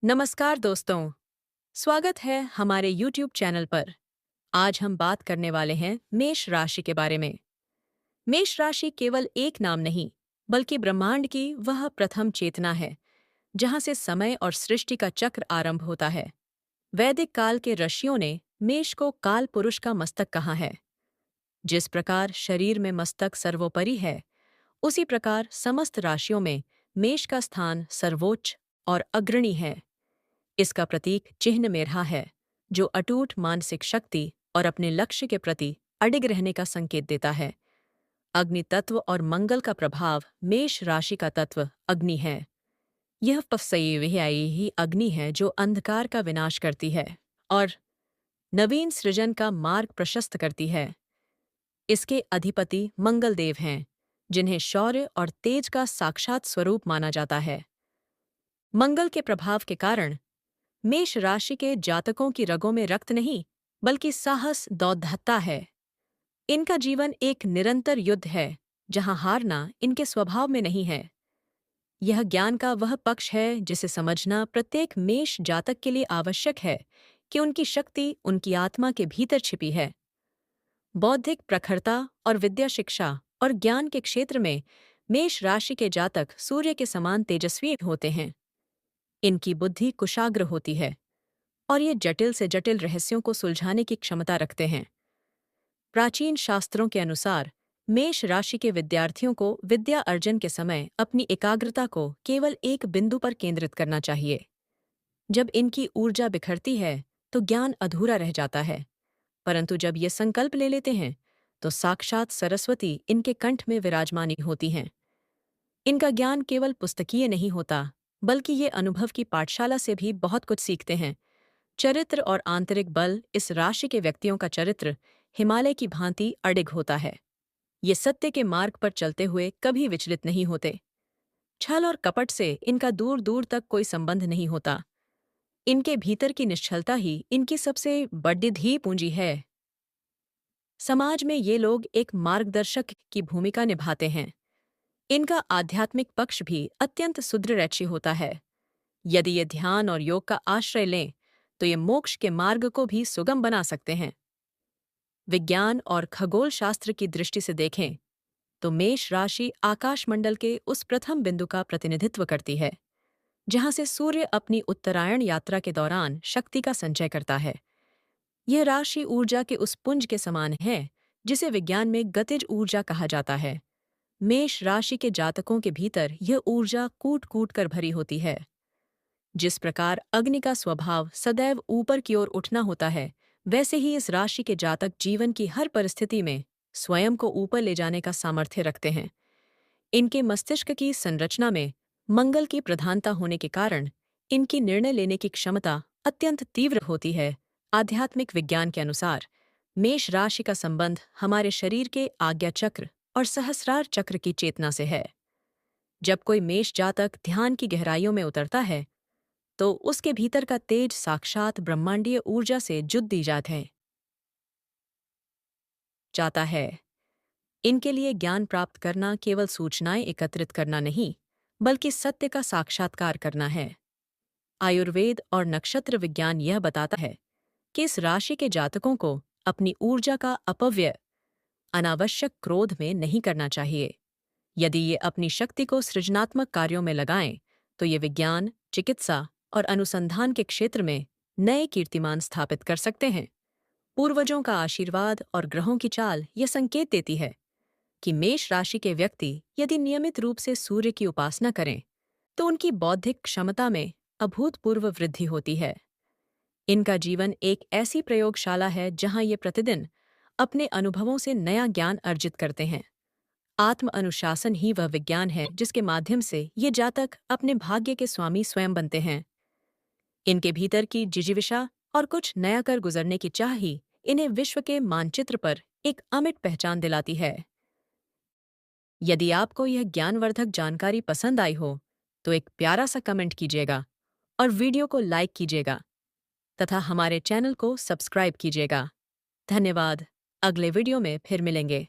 नमस्कार दोस्तों, स्वागत है हमारे YouTube चैनल पर। आज हम बात करने वाले हैं मेष राशि के बारे में। मेष राशि केवल एक नाम नहीं, बल्कि ब्रह्मांड की वह प्रथम चेतना है, जहां से समय और सृष्टि का चक्र आरंभ होता है। वैदिक काल के ऋषियों ने मेष को काल पुरुष का मस्तक कहा है। जिस प्रकार शरीर में मस्तक सर्वोपरि है, उसी प्रकार समस्त राशियों में मेष का स्थान सर्वोच्च और अग्रणी है। इसका प्रतीक चिह्न में रहा है, जो अटूट मानसिक शक्ति और अपने लक्ष्य के प्रति अडिग रहने का संकेत देता है। अग्नि तत्व और मंगल का प्रभाव मेष राशि का तत्व अग्नि है। यह पफसई ही अग्नि है जो अंधकार का विनाश करती है और नवीन सृजन का मार्ग प्रशस्त करती है। इसके अधिपति मंगल देव हैं, जिन्हें शौर्य और तेज का साक्षात स्वरूप माना जाता है। मंगल के प्रभाव के कारण मेष राशि के जातकों की रगों में रक्त नहीं, बल्कि साहस दौधत्ता है। इनका जीवन एक निरंतर युद्ध है, जहां हारना इनके स्वभाव में नहीं है। यह ज्ञान का वह पक्ष है जिसे समझना प्रत्येक मेष जातक के लिए आवश्यक है कि उनकी शक्ति उनकी आत्मा के भीतर छिपी है। बौद्धिक प्रखरता और विद्या शिक्षा और ज्ञान के क्षेत्र में मेष राशि के जातक सूर्य के समान तेजस्वी होते हैं। इनकी बुद्धि कुशाग्र होती है और ये जटिल से जटिल रहस्यों को सुलझाने की क्षमता रखते हैं। प्राचीन शास्त्रों के अनुसार मेष राशि के विद्यार्थियों को विद्या अर्जन के समय अपनी एकाग्रता को केवल एक बिंदु पर केंद्रित करना चाहिए। जब इनकी ऊर्जा बिखरती है तो ज्ञान अधूरा रह जाता है, परंतु जब ये संकल्प ले लेते हैं तो साक्षात सरस्वती इनके कंठ में विराजमानी होती हैं। इनका ज्ञान केवल पुस्तकीय नहीं होता, बल्कि ये अनुभव की पाठशाला से भी बहुत कुछ सीखते हैं। चरित्र और आंतरिक बल इस राशि के व्यक्तियों का चरित्र हिमालय की भांति अडिग होता है। ये सत्य के मार्ग पर चलते हुए कभी विचलित नहीं होते। छल और कपट से इनका दूर दूर तक कोई संबंध नहीं होता। इनके भीतर की निश्चलता ही इनकी सबसे बड़ी पूंजी है। समाज में ये लोग एक मार्गदर्शक की भूमिका निभाते हैं। इनका आध्यात्मिक पक्ष भी अत्यंत सुदृढ़ होता है। यदि ये ध्यान और योग का आश्रय लें तो ये मोक्ष के मार्ग को भी सुगम बना सकते हैं। विज्ञान और खगोल शास्त्र की दृष्टि से देखें तो मेष राशि आकाशमंडल के उस प्रथम बिंदु का प्रतिनिधित्व करती है, जहां से सूर्य अपनी उत्तरायण यात्रा के दौरान शक्ति का संचय करता है। यह राशि ऊर्जा के उस पुंज के समान है, जिसे विज्ञान में गतिज ऊर्जा कहा जाता है। मेष राशि के जातकों के भीतर यह ऊर्जा कूट कूट कर भरी होती है। जिस प्रकार अग्नि का स्वभाव सदैव ऊपर की ओर उठना होता है, वैसे ही इस राशि के जातक जीवन की हर परिस्थिति में स्वयं को ऊपर ले जाने का सामर्थ्य रखते हैं। इनके मस्तिष्क की संरचना में मंगल की प्रधानता होने के कारण इनकी निर्णय लेने की क्षमता अत्यंत तीव्र होती है। आध्यात्मिक विज्ञान के अनुसार मेष राशि का संबंध हमारे शरीर के आज्ञा चक्र और सहस्रार चक्र की चेतना से है। जब कोई मेष जातक ध्यान की गहराइयों में उतरता है, तो उसके भीतर का तेज साक्षात ब्रह्मांडीय ऊर्जा से जुड़ दी जाता है। इनके लिए ज्ञान प्राप्त करना केवल सूचनाएं एकत्रित करना नहीं, बल्कि सत्य का साक्षात्कार करना है। आयुर्वेद और नक्षत्र विज्ञान यह बताता है कि इस राशि के जातकों को अपनी ऊर्जा का अपव्यय अनावश्यक क्रोध में नहीं करना चाहिए। यदि ये अपनी शक्ति को सृजनात्मक कार्यों में लगाएं, तो ये विज्ञान, चिकित्सा और अनुसंधान के क्षेत्र में नए कीर्तिमान स्थापित कर सकते हैं। पूर्वजों का आशीर्वाद और ग्रहों की चाल यह संकेत देती है कि मेष राशि के व्यक्ति यदि नियमित रूप से सूर्य की उपासना करें, तो उनकी बौद्धिक क्षमता में अभूतपूर्व वृद्धि होती है। इनका जीवन एक ऐसी प्रयोगशाला है जहां ये प्रतिदिन अपने अनुभवों से नया ज्ञान अर्जित करते हैं। आत्म अनुशासन ही वह विज्ञान है जिसके माध्यम से ये जातक अपने भाग्य के स्वामी स्वयं बनते हैं। इनके भीतर की जिजीविषा और कुछ नया कर गुजरने की चाह ही इन्हें विश्व के मानचित्र पर एक अमिट पहचान दिलाती है। यदि आपको यह ज्ञानवर्धक जानकारी पसंद आई हो, तो एक प्यारा सा कमेंट कीजिएगा और वीडियो को लाइक कीजिएगा तथा हमारे चैनल को सब्सक्राइब कीजिएगा। धन्यवाद। अगले वीडियो में फिर मिलेंगे।